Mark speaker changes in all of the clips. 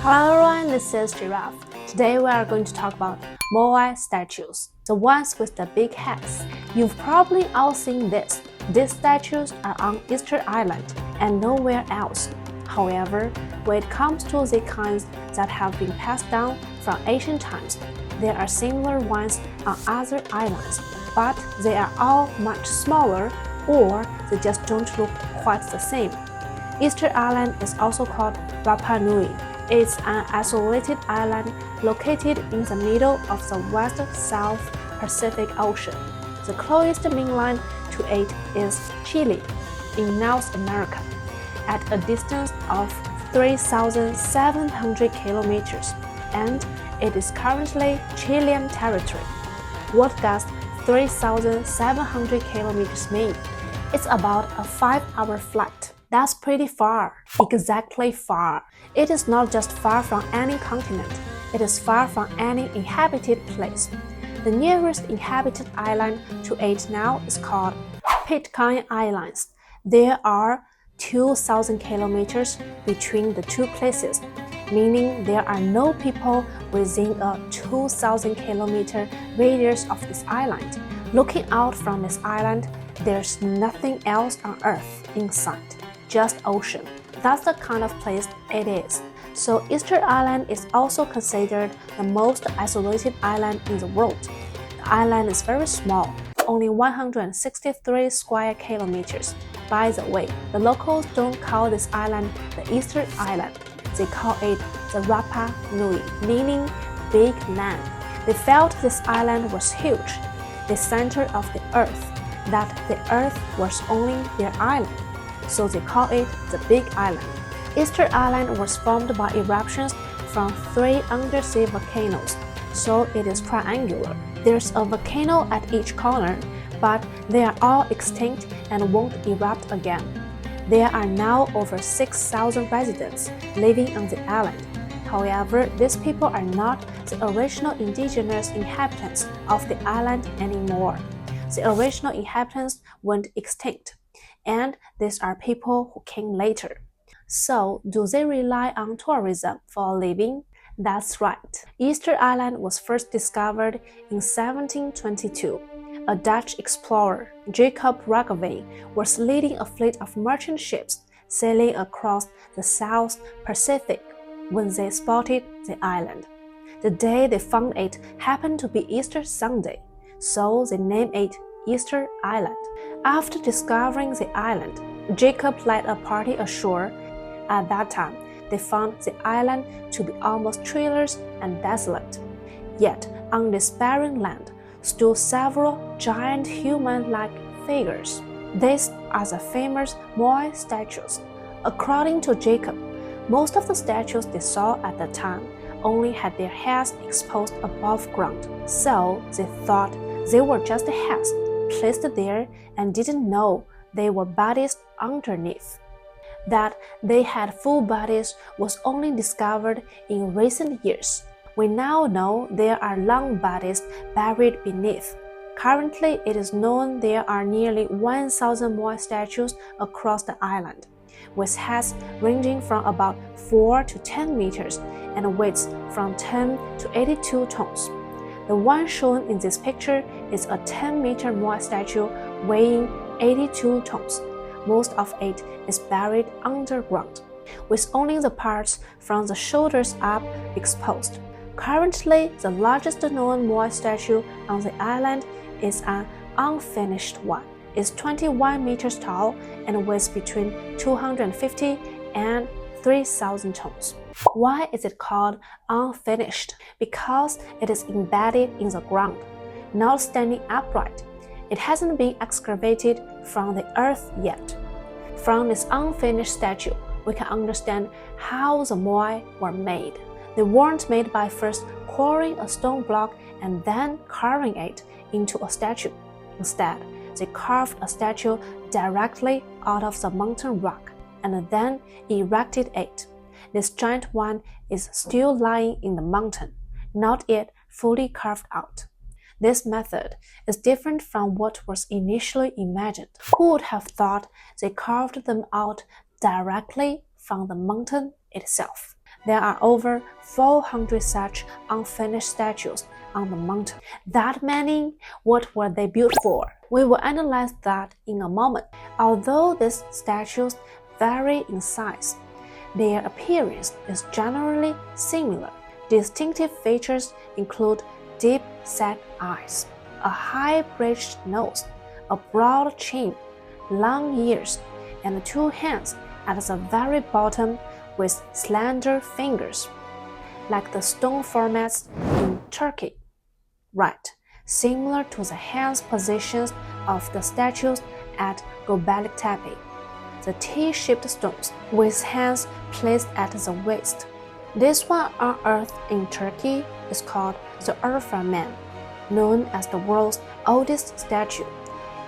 Speaker 1: Hello everyone, this is Giraffe. Today we are going to talk about Moai statues, the ones with the big heads. You've probably all seen this. These statues are on Easter Island and nowhere else. However, when it comes to the kinds that have been passed down from ancient times, there are similar ones on other islands, but they are all much smaller or they just don't look quite the same. Easter Island is also called Rapa Nui. It's an isolated island located in the middle of the West-South Pacific Ocean. The closest mainland to it is Chile, in North America, at a distance of 3,700 kilometers, and it is currently Chilean territory. What does 3,700 kilometers mean? It's about a 5-hour flight. That's pretty far, exactly far. It is not just far from any continent, it is far from any inhabited place. The nearest inhabited island to it now is called Pitcairn Islands. There are 2,000 kilometers between the two places, meaning there are no people within a 2,000 kilometer radius of this island. Looking out from this island, there's nothing else on Earth in sight. Just ocean. That's the kind of place it is. So Easter Island is also considered the most isolated island in the world. The island is very small, only 163 square kilometers. By the way, the locals don't call this island the Easter Island. They call it the Rapa Nui, meaning big land. They felt this island was huge, the center of the earth, that the earth was only their island. So they call it the Big Island. Easter Island was formed by eruptions from 3 undersea volcanoes, so it is triangular. There's a volcano at each corner, but they are all extinct and won't erupt again. There are now over 6,000 residents living on the island. However, these people are not the original indigenous inhabitants of the island anymore. The original inhabitants went extinct, and these are people who came later. So, do they rely on tourism for a living? That's right. Easter Island was first discovered in 1722. A Dutch explorer, Jacob Roggeveen, was leading a fleet of merchant ships sailing across the South Pacific when they spotted the island. The day they found it happened to be Easter Sunday, so they named it Easter Island. After discovering the island, Jacob led a party ashore. At that time, they found the island to be almost treeless and desolate. Yet, on this barren land stood several giant human-like figures. These are the famous Moai statues. According to Jacob, most of the statues they saw at the time only had their heads exposed above ground, so they thought they were just heads placed there and didn't know they were bodies underneath. That they had full bodies was only discovered in recent years. We now know there are long bodies buried beneath. Currently, it is known there are nearly 1,000 Moai statues across the island, with heads ranging from about 4 to 10 meters and weights from 10 to 82 tons. The one shown in this picture is a 10-meter Moai statue weighing 82 tons. Most of it is buried underground, with only the parts from the shoulders up exposed. Currently, the largest known Moai statue on the island is an unfinished one. It's 21 meters tall and weighs between 250 and 3,000 tons. Why is it called unfinished? Because it is embedded in the ground, not standing upright. It hasn't been excavated from the earth yet. From this unfinished statue, we can understand how the Moai were made. They weren't made by first quarrying a stone block and then carving it into a statue. Instead, they carved a statue directly out of the mountain rock and then erected it. This giant one is still lying in the mountain, not yet fully carved out. This method is different from what was initially imagined. Who would have thought they carved them out directly from the mountain itself? There are over 400 such unfinished statues on the mountain. That many? What were they built for? We will analyze that in a moment. Although these statues vary in size, their appearance is generally similar. Distinctive features include deep-set eyes, a high-bridged nose, a broad chin, long ears, and two hands at the very bottom with slender fingers, like the stone formats in Turkey. Right, similar to the hands positions of the statues at Göbekli Tepe, the T-shaped stones with hands placed at the waist. This one unearthed in Turkey is called the Urfa Man, known as the world's oldest statue.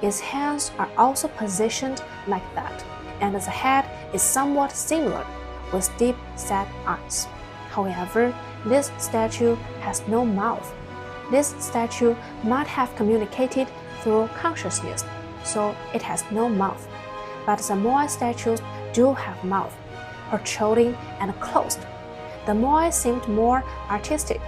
Speaker 1: Its hands are also positioned like that, and the head is somewhat similar, with deep-set eyes. However, this statue has no mouth. This statue might have communicated through consciousness, so it has no mouth. But the Moai statues do have mouth, protruding and closed. The Moai seemed more artistic,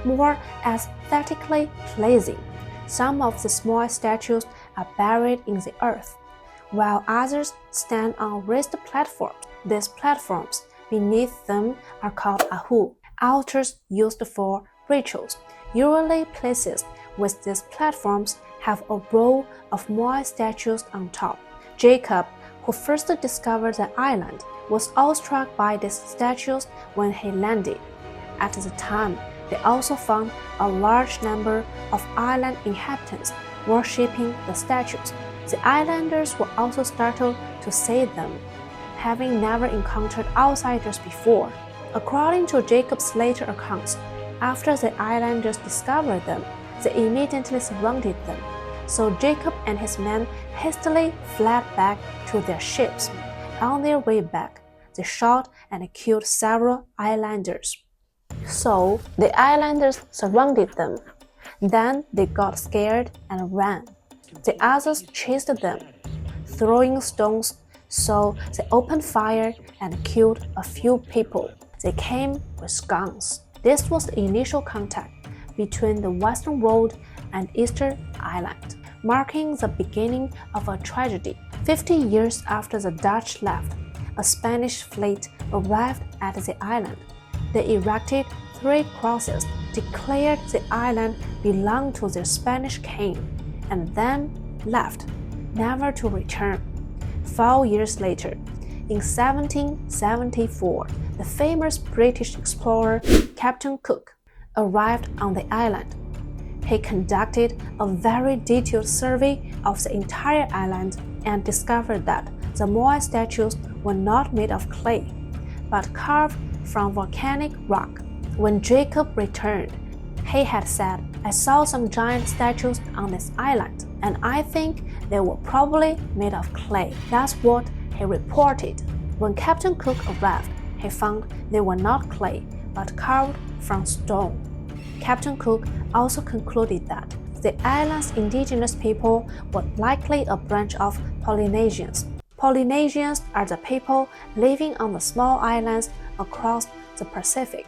Speaker 1: more aesthetically pleasing. Some of the Moai statues are buried in the earth, while others stand on raised platforms. These platforms beneath them are called ahu, altars used for rituals. Usually places with these platforms have a row of Moai statues on top. Jacob, who first discovered the island, was awestruck by these statues when he landed. At the time, they also found a large number of island inhabitants worshipping the statues. The islanders were also startled to see them, having never encountered outsiders before. According to Jacob's later accounts, after the islanders discovered them, they immediately surrounded them. So Jacob and his men hastily fled back to their ships. On their way back, they shot and killed several islanders. So the islanders surrounded them. Then they got scared and ran. The others chased them, throwing stones, so they opened fire and killed a few people. They came with guns. This was the initial contact between the Western world and Easter Island, marking the beginning of a tragedy. 50 years after the Dutch left, a Spanish fleet arrived at the island. They erected 3 crosses, declared the island belonged to their Spanish king, and then left, never to return. 4 years later, in 1774, the famous British explorer Captain Cook arrived on the island. He conducted a very detailed survey of the entire island and discovered that the Moai statues were not made of clay, but carved from volcanic rock. When Jacob returned, he had said, "I saw some giant statues on this island, and I think they were probably made of clay." That's what he reported. When Captain Cook arrived, he found they were not clay, but carved from stone. Captain Cook also concluded that the island's indigenous people were likely a branch of Polynesians. Polynesians are the people living on the small islands across the Pacific.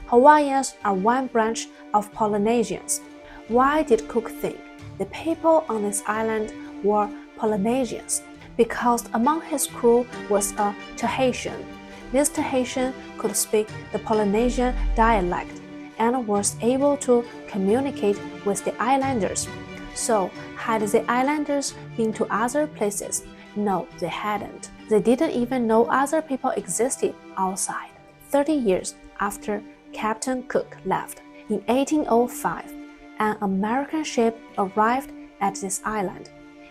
Speaker 1: Hawaiians are one branch of Polynesians. Why did Cook think the people on this island were Polynesians? Because among his crew was a Tahitian. This Tahitian could speak the Polynesian dialect and was able to communicate with the islanders. So, had the islanders been to other places? No, they hadn't. They didn't even know other people existed outside. 30 years after Captain Cook left, in 1805, an American ship arrived at this island.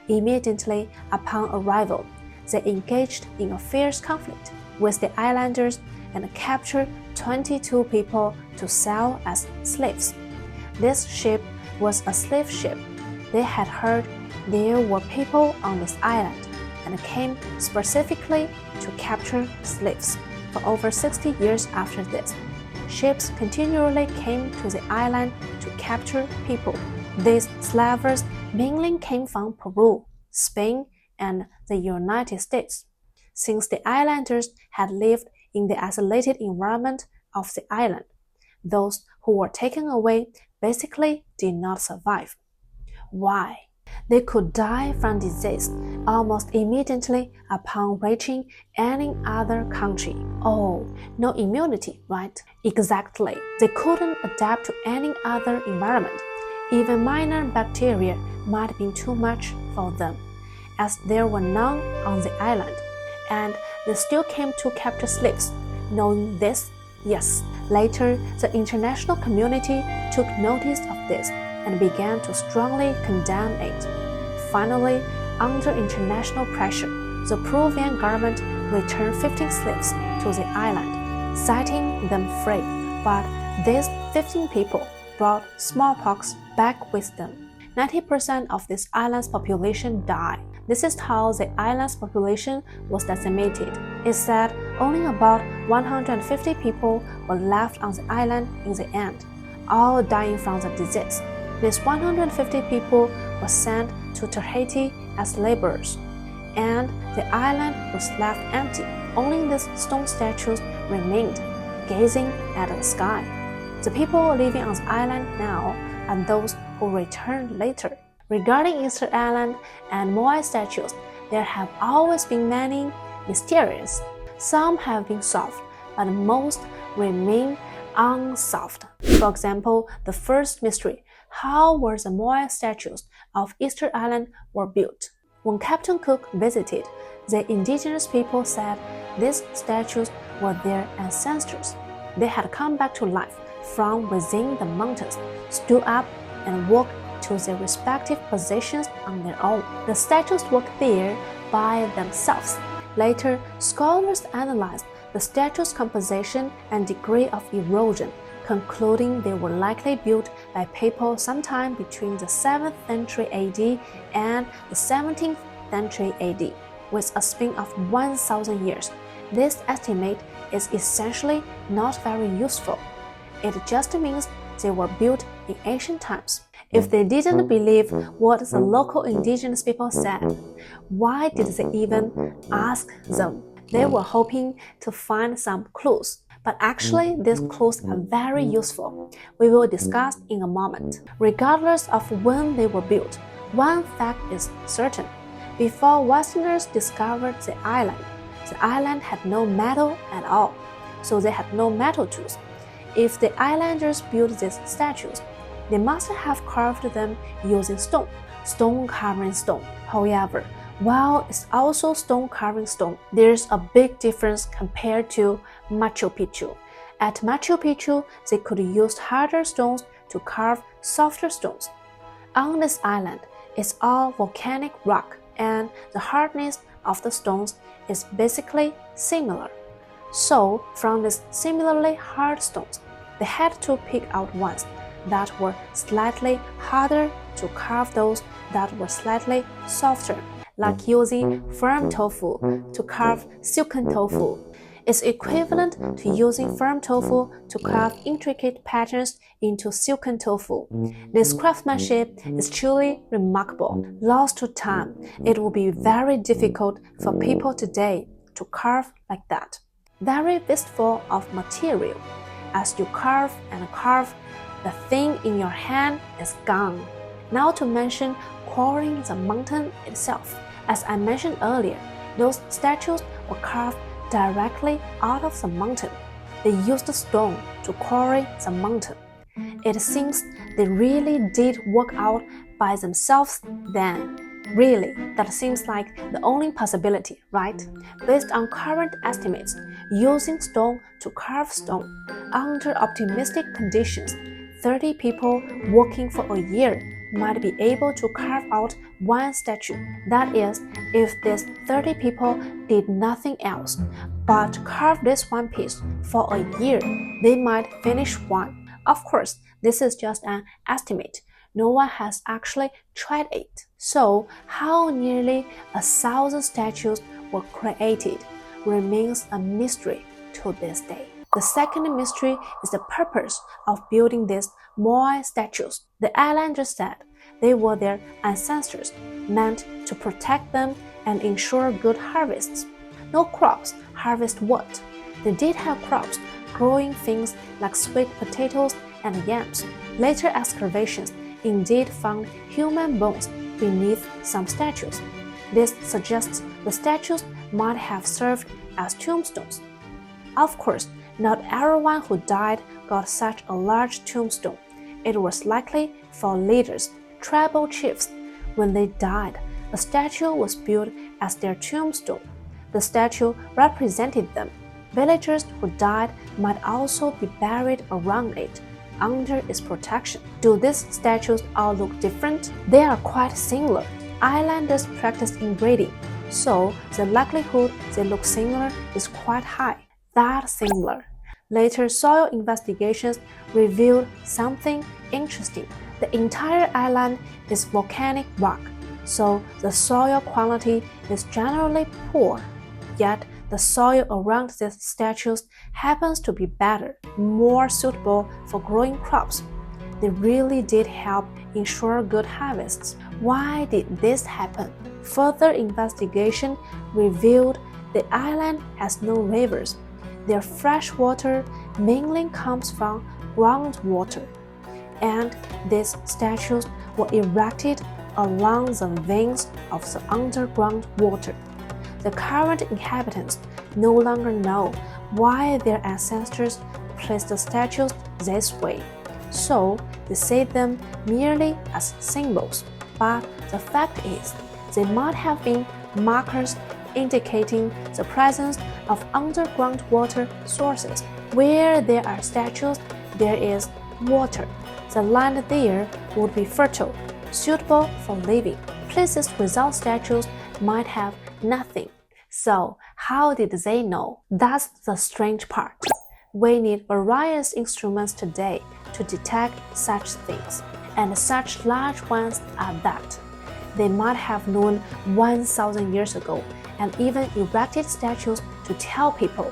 Speaker 1: Immediately upon arrival, they engaged in a fierce conflict with the islanders and captured 22 people to sell as slaves. This ship was a slave ship. They had heard there were people on this island and came specifically to capture slaves. For over 60 years after this, ships continually came to the island to capture people. These slavers mainly came from Peru, Spain, and the United States. Since the islanders had lived in the isolated environment of the island. Those who were taken away basically did not survive. Why? They could die from disease almost immediately upon reaching any other country. Oh, no immunity, right? Exactly. They couldn't adapt to any other environment. Even minor bacteria might have been too much for them, as there were none on the island. And they still came to capture slaves. Knowing this, yes, later the international community took notice of this and began to strongly condemn it. Finally, under international pressure, the Peruvian government returned 15 slaves to the island, setting them free. But these 15 people brought smallpox back with them. 90% of this island's population died. This is how the island's population was decimated. It said only about 150 people were left on the island in the end, all dying from the disease. These 150 people were sent to Tahiti as laborers, and the island was left empty. Only these stone statues remained, gazing at the sky. The people living on the island now are those who returned later. Regarding Easter Island and Moai statues, there have always been many mysteries. Some have been solved, but most remain unsolved. For example, the first mystery: how were the Moai statues of Easter Island were built? When Captain Cook visited, the indigenous people said these statues were their ancestors. They had come back to life from within the mountains, stood up, and walked to their respective positions on their own. The statues walked there by themselves. Later, scholars analyzed the statues' composition and degree of erosion, concluding they were likely built by people sometime between the 7th century AD and the 17th century AD, with a span of 1,000 years. This estimate is essentially not very useful. It just means they were built in ancient times. If they didn't believe what the local indigenous people said, why did they even ask them? They were hoping to find some clues. But actually, these clues are very useful. We will discuss in a moment. Regardless of when they were built, one fact is certain. Before Westerners discovered the island had no metal at all, so they had no metal tools. If the islanders built these statues, they must have carved them using stone carving stone. However, while it's also stone carving stone, there's a big difference compared to Machu Picchu. At Machu Picchu, they could use harder stones to carve softer stones. On this island, it's all volcanic rock, and the hardness of the stones is basically similar. So, from these similarly hard stones, they had to pick out ones that were slightly harder to carve those that were slightly softer, like using firm tofu to carve silken tofu. It's equivalent to using firm tofu to carve intricate patterns into silken tofu. This craftsmanship is truly remarkable. Lost to time, it will be very difficult for people today to carve like that. Very wasteful of material. As you carve and carve, the thing in your hand is gone. Now to mention quarrying the mountain itself. As I mentioned earlier, those statues were carved directly out of the mountain. They used stone to quarry the mountain. It seems they really did work out by themselves then. Really, that seems like the only possibility, right? Based on current estimates, using stone to carve stone under optimistic conditions, 30 people working for a year might be able to carve out one statue. That is, if these 30 people did nothing else but carve this one piece for a year, they might finish one. Of course, this is just an estimate. No one has actually tried it. So, how nearly 1,000 statues were created remains a mystery to this day. The second mystery is the purpose of building these Moai statues. The islanders said they were their ancestors, meant to protect them and ensure good harvests. No crops harvest what? They did have crops, growing things like sweet potatoes and yams. Later excavations indeed found human bones beneath some statues. This suggests the statues might have served as tombstones. Of course, not everyone who died got such a large tombstone. It was likely for leaders, tribal chiefs. When they died, a statue was built as their tombstone. The statue represented them. Villagers who died might also be buried around it, under its protection. Do these statues all look different? They are quite similar. Islanders practice inbreeding, so the likelihood they look similar is quite high. That similar. Later soil investigations revealed something interesting. The entire island is volcanic rock, so the soil quality is generally poor. Yet the soil around these statues happens to be better, more suitable for growing crops. They really did help ensure good harvests. Why did this happen? Further investigation revealed the island has no rivers. Their fresh water mainly comes from groundwater, and these statues were erected along the veins of the underground water. The current inhabitants no longer know why their ancestors placed the statues this way, so they see them merely as symbols. But the fact is, they might have been markers indicating the presence of underground water sources. Where there are statues, there is water. The land there would be fertile, suitable for living. Places without statues might have nothing. So, how did they know? That's the strange part. We need various instruments today to detect such things, and such large ones at that. They might have known 1,000 years ago and even erected statues to tell people,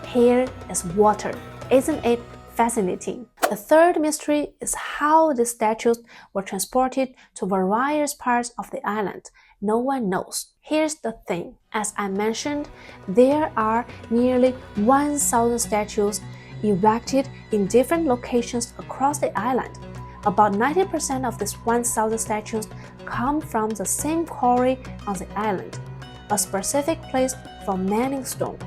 Speaker 1: here is water. Isn't it fascinating? The third mystery is how the statues were transported to various parts of the island. No one knows. Here's the thing. As I mentioned, there are nearly 1,000 statues erected in different locations across the island. About 90% of these 1,000 statues come from the same quarry on the island, a specific place for mining stone.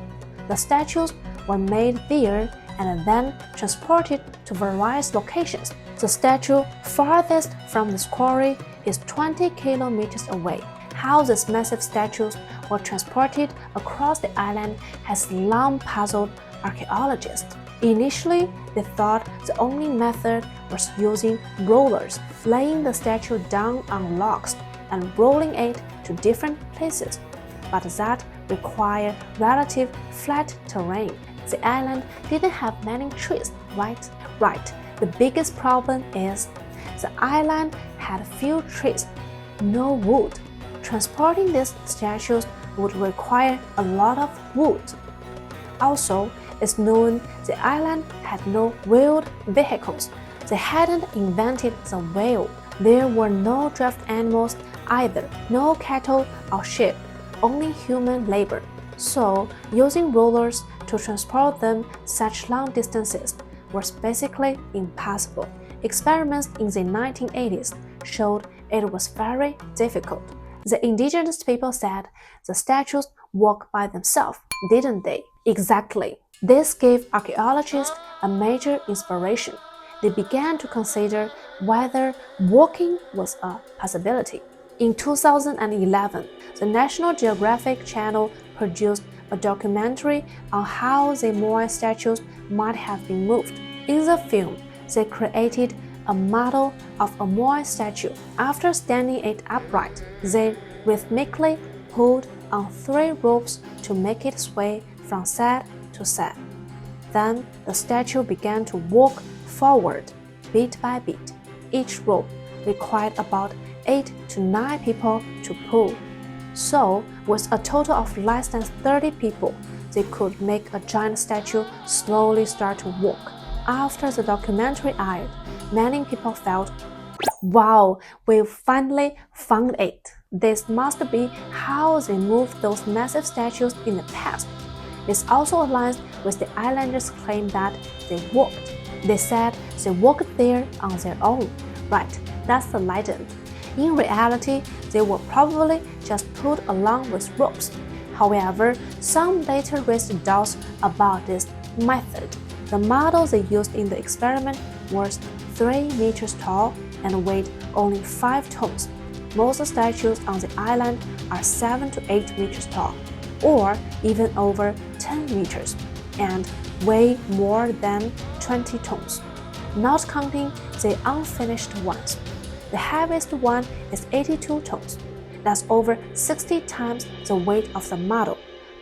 Speaker 1: The statues were made there and then transported to various locations. The statue farthest from this quarry is 20 kilometers away. How these massive statues were transported across the island has long puzzled archaeologists. Initially, they thought the only method was using rollers, laying the statue down on logs and rolling it to different places. But that required relative flat terrain. The island didn't have many trees, right? Right. The biggest problem is the island had few trees, no wood. Transporting these statues would require a lot of wood. Also, it's known the island had no wheeled vehicles. They hadn't invented the wheel. There were no draft animals either, no cattle or sheep, only human labor. So, using rollers to transport them such long distances was basically impossible. Experiments in the 1980s showed it was very difficult. The indigenous people said the statues walk by themselves, didn't they? Exactly. This gave archaeologists a major inspiration. They began to consider whether walking was a possibility. In 2011, the National Geographic Channel produced a documentary on how the Moai statues might have been moved. In the film, they created a model of a Moai statue. After standing it upright, they rhythmically pulled on 3 ropes to make it sway from side to side. Then the statue began to walk forward, bit by bit. Each rope required about 8 to 9 people to pull. So, with a total of less than 30 people, they could make a giant statue slowly start to walk. After the documentary aired, many people felt, wow, we finally found it. This must be how they moved those massive statues in the past. This also aligns with the islanders' claim that they walked. They said they walked there on their own. Right, that's the legend. In reality, they were probably just pulled along with ropes. However, some later raised doubts about this method. The model they used in the experiment was 3 meters tall and weighed only 5 tons. Most statues on the island are 7 to 8 meters tall, or even over 10 meters, and weigh more than 20 tons, not counting the unfinished ones. The heaviest one is 82 tons. That's over 60 times the weight of the model.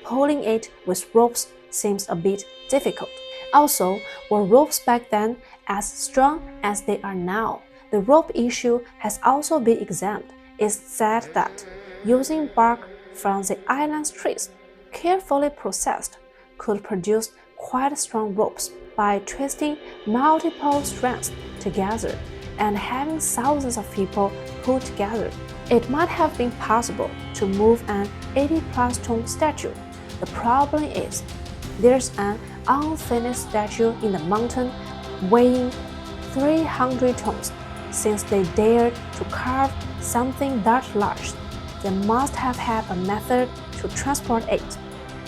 Speaker 1: Pulling it with ropes seems a bit difficult. Also, were ropes back then as strong as they are now? The rope issue has also been examined. It's said that using bark from the island's trees, carefully processed, could produce quite strong ropes by twisting multiple strands together and having thousands of people pull together. It might have been possible to move an 80-plus ton statue. The problem is, there's an unfinished statue in the mountain weighing 300 tons. Since they dared to carve something that large, they must have had a method to transport it.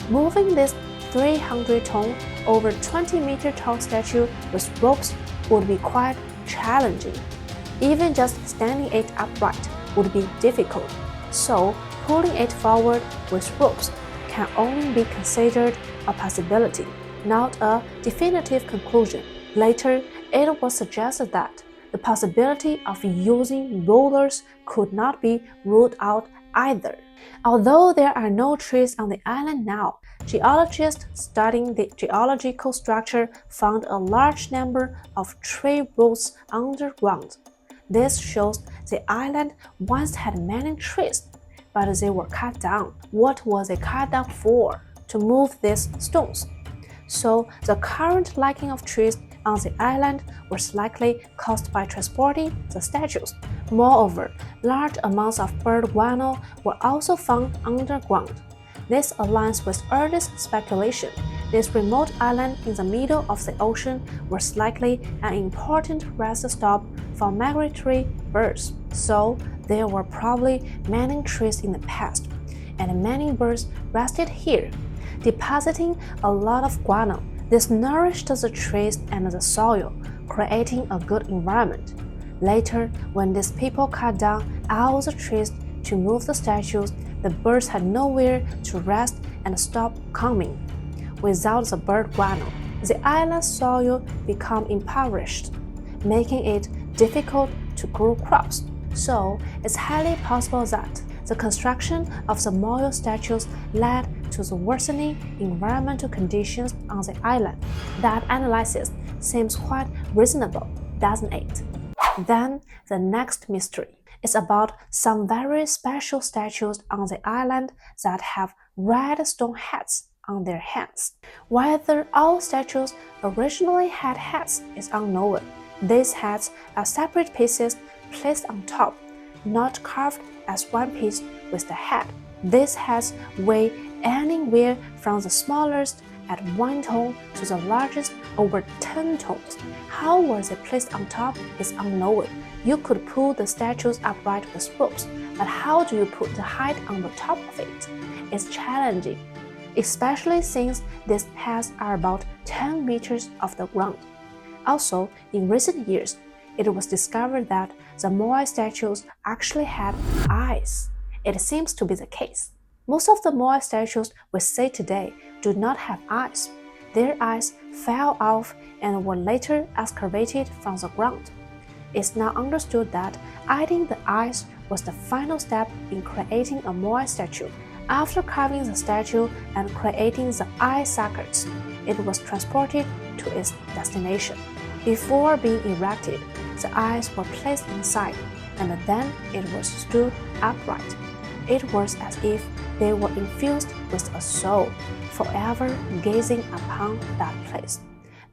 Speaker 1: Moving this 300-ton, over 20-meter tall statue with ropes would be quite challenging. Even just standing it upright would be difficult, so pulling it forward with ropes can only be considered a possibility, not a definitive conclusion. Later, it was suggested that the possibility of using rollers could not be ruled out either. Although there are no trees on the island now, geologists studying the geological structure found a large number of tree roots underground. This shows the island once had many trees, but they were cut down. What was it cut down for? To move these stones. So the current lacking of trees on the island was likely caused by transporting the statues. Moreover, large amounts of bird guano were also found underground. This aligns with earliest speculation. This remote island in the middle of the ocean was likely an important rest stop for migratory birds. So there were probably many trees in the past, and many birds rested here, depositing a lot of guano. This nourished the trees and the soil, creating a good environment. Later, when these people cut down all the trees to move the statues, the birds had nowhere to rest and stopped coming. Without the bird guano, the island's soil became impoverished, making it difficult to grow crops. So, it's highly possible that the construction of the Moai statues led to the worsening environmental conditions on the island. That analysis seems quite reasonable, doesn't it? Then, the next mystery is about some very special statues on the island that have red stone heads on their heads. Whether all statues originally had heads is unknown. These heads are separate pieces placed on top, not carved as one piece with the head. These heads weigh anywhere from the smallest at 1 ton to the largest over 10 tons. How were they placed on top is unknown. You could pull the statues upright with ropes, but how do you put the height on the top of it? It's challenging, especially since these heads are about 10 meters off the ground. Also, in recent years, it was discovered that the Moai statues actually had eyes. It seems to be the case. Most of the Moai statues we see today do not have eyes. Their eyes fell off and were later excavated from the ground. It's now understood that adding the eyes was the final step in creating a Moai statue. After carving the statue and creating the eye sockets, it was transported to its destination. Before being erected, the eyes were placed inside, and then it was stood upright. It was as if they were infused with a soul, forever gazing upon that place.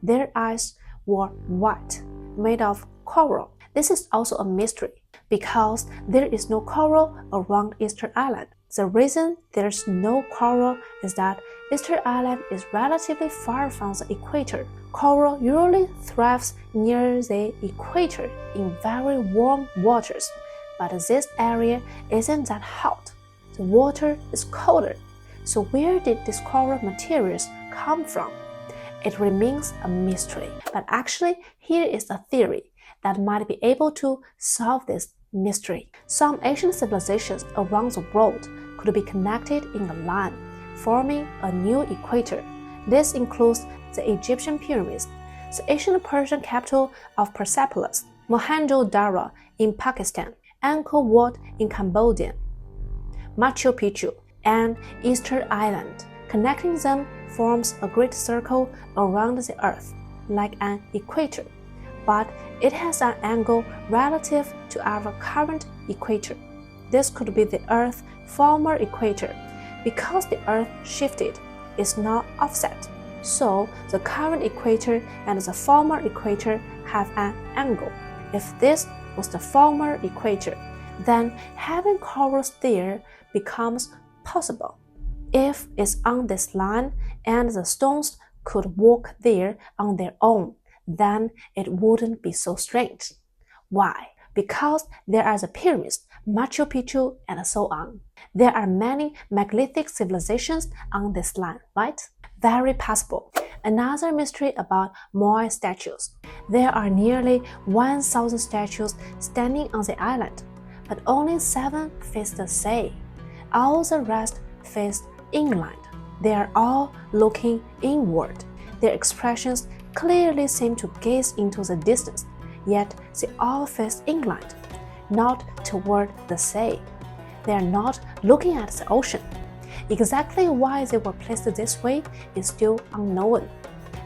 Speaker 1: Their eyes were white, made of coral. This is also a mystery, because there is no coral around Easter Island. The reason there's no coral is that Easter Island is relatively far from the equator. Coral usually thrives near the equator in very warm waters, but this area isn't that hot. The water is colder. So where did these coral materials come from? It remains a mystery. But actually, here is a theory that might be able to solve this mystery. Some ancient civilizations around the world could be connected in a line, forming a new equator. This includes the Egyptian pyramids, the ancient Persian capital of Persepolis, Mohenjo-daro in Pakistan, Angkor Wat in Cambodia, Machu Picchu, and Easter Island. Connecting them forms a great circle around the Earth, like an equator, but it has an angle relative to our current equator. This could be the Earth's former equator. Because the Earth shifted, it's not offset. So the current equator and the former equator have an angle. If this was the former equator, then having corals there becomes possible. If it's on this line and the stones could walk there on their own, then it wouldn't be so strange. Why? Because there are the pyramids, Machu Picchu, and so on. There are many megalithic civilizations on this line, right? Very possible. Another mystery about Moai statues. There are nearly 1,000 statues standing on the island, but only 7 face the sea. All the rest face inland. They are all looking inward. Their expressions clearly seem to gaze into the distance, yet they all face inland, not toward the sea. They are not looking at the ocean. Exactly why they were placed this way is still unknown.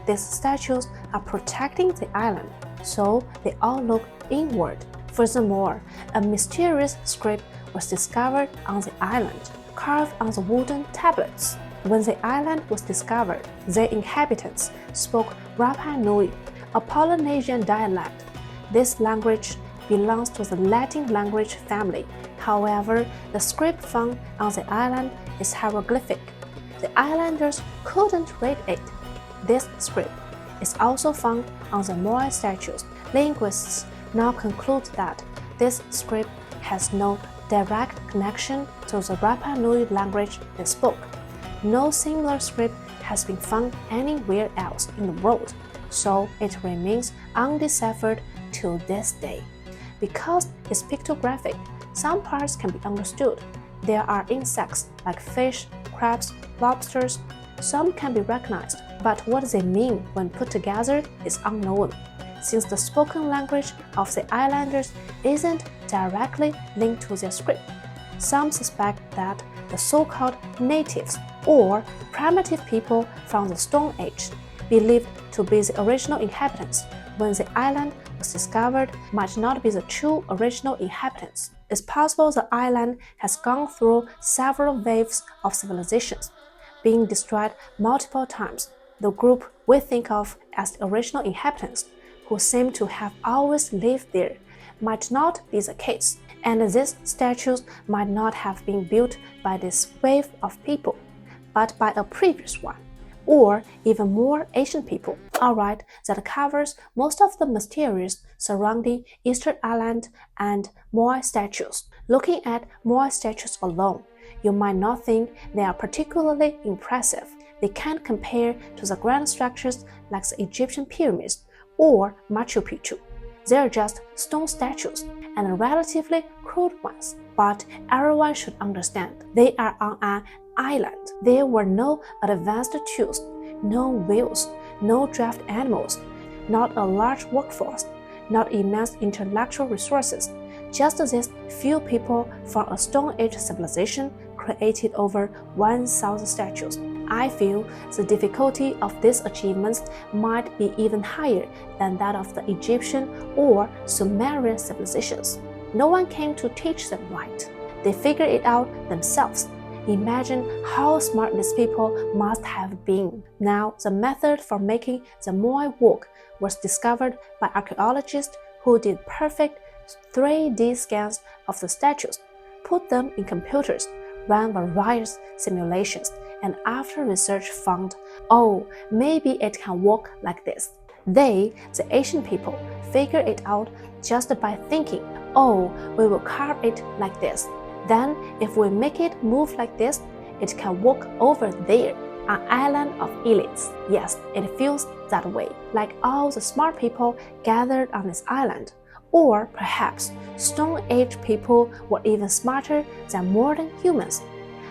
Speaker 1: These statues are protecting the island, so they all look inward. Furthermore, a mysterious script was discovered on the island, carved on the wooden tablets. When the island was discovered, the inhabitants spoke Rapa Nui, a Polynesian dialect. This language belongs to the Latin language family. However, the script found on the island is hieroglyphic. The islanders couldn't read it. This script is also found on the Moai statues. Linguists now conclude that this script has no direct connection to the Rapa Nui language they spoke. No similar script has been found anywhere else in the world, so it remains undeciphered to this day. Because it's pictographic, some parts can be understood. There are insects like fish, crabs, lobsters. Some can be recognized, but what they mean when put together is unknown, since the spoken language of the islanders isn't directly linked to their script. Some suspect that the so-called natives or primitive people from the Stone Age, believed to be the original inhabitants when the island was discovered, might not be the true original inhabitants. It's possible the island has gone through several waves of civilizations, being destroyed multiple times. The group we think of as the original inhabitants, who seem to have always lived there, might not be the case, and these statues might not have been built by this wave of people, but by a previous one, or even more ancient people. Alright, that covers most of the mysteries surrounding Easter Island and Moai statues. Looking at Moai statues alone, you might not think they are particularly impressive. They can't compare to the grand structures like the Egyptian pyramids or Machu Picchu. They are just stone statues, and relatively crude ones. But everyone should understand, they are on an island. There were no advanced tools, no wheels, no draft animals, not a large workforce, not immense intellectual resources. Just these few people from a Stone Age civilization created over 1,000 statues. I feel the difficulty of these achievements might be even higher than that of the Egyptian or Sumerian civilizations. No one came to teach them right. They figured it out themselves. Imagine how smart these people must have been. Now, the method for making the Moai walk was discovered by archaeologists who did perfect 3D scans of the statues, put them in computers, ran various simulations, and after research found, oh, maybe it can walk like this. They, the ancient people, figured it out just by thinking, oh, we will carve it like this. Then, if we make it move like this, it can walk over there, an island of elites. Yes, it feels that way, like all the smart people gathered on this island. Or perhaps Stone Age people were even smarter than modern humans.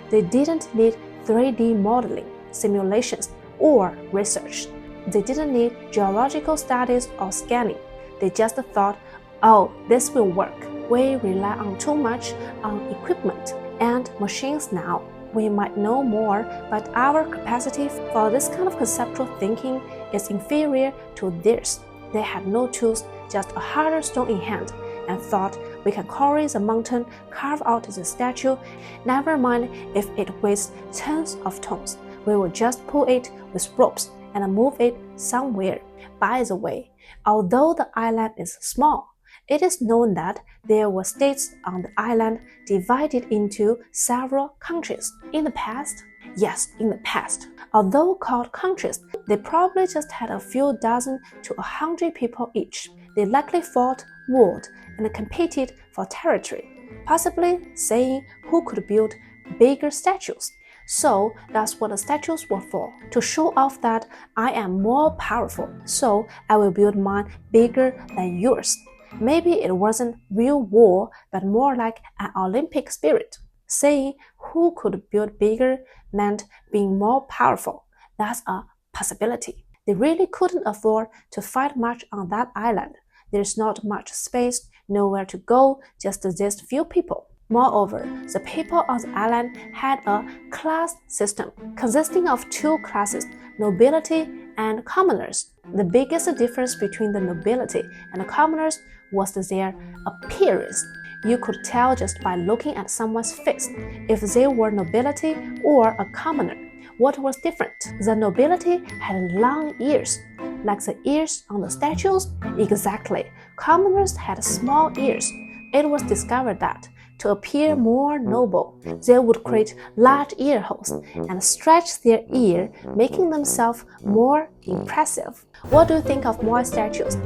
Speaker 1: They didn't need 3D modeling, simulations, or research. They didn't need geological studies or scanning. They just thought, oh, this will work. We rely on too much on equipment and machines now. We might know more, but our capacity for this kind of conceptual thinking is inferior to theirs. They had no tools, just a harder stone in hand, and thought we can quarry the mountain, carve out the statue. Never mind if it weighs tons of tons. We will just pull it with ropes and move it somewhere. By the way, although the island is small, it is known that there were states on the island divided into several countries. In the past, yes, in the past, although called countries, they probably just had a few dozen to 100 people each. They likely fought, warred, and competed for territory, possibly saying who could build bigger statues. So that's what the statues were for, to show off that I am more powerful, so I will build mine bigger than yours. Maybe it wasn't real war, but more like an Olympic spirit. Saying who could build bigger meant being more powerful. That's a possibility. They really couldn't afford to fight much on that island. There's not much space, nowhere to go, just these few people. Moreover, the people on the island had a class system consisting of two classes, nobility and commoners. The biggest difference between the nobility and the commoners was their appearance. You could tell just by looking at someone's face if they were nobility or a commoner. What was different? The nobility had long ears, like the ears on the statues. Exactly. Commoners had small ears. It was discovered that to appear more noble, they would create large ear holes and stretch their ear, making themselves more impressive. What do you think of Moai statues?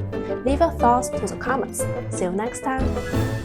Speaker 1: Leave your thoughts to the comments. See you next time.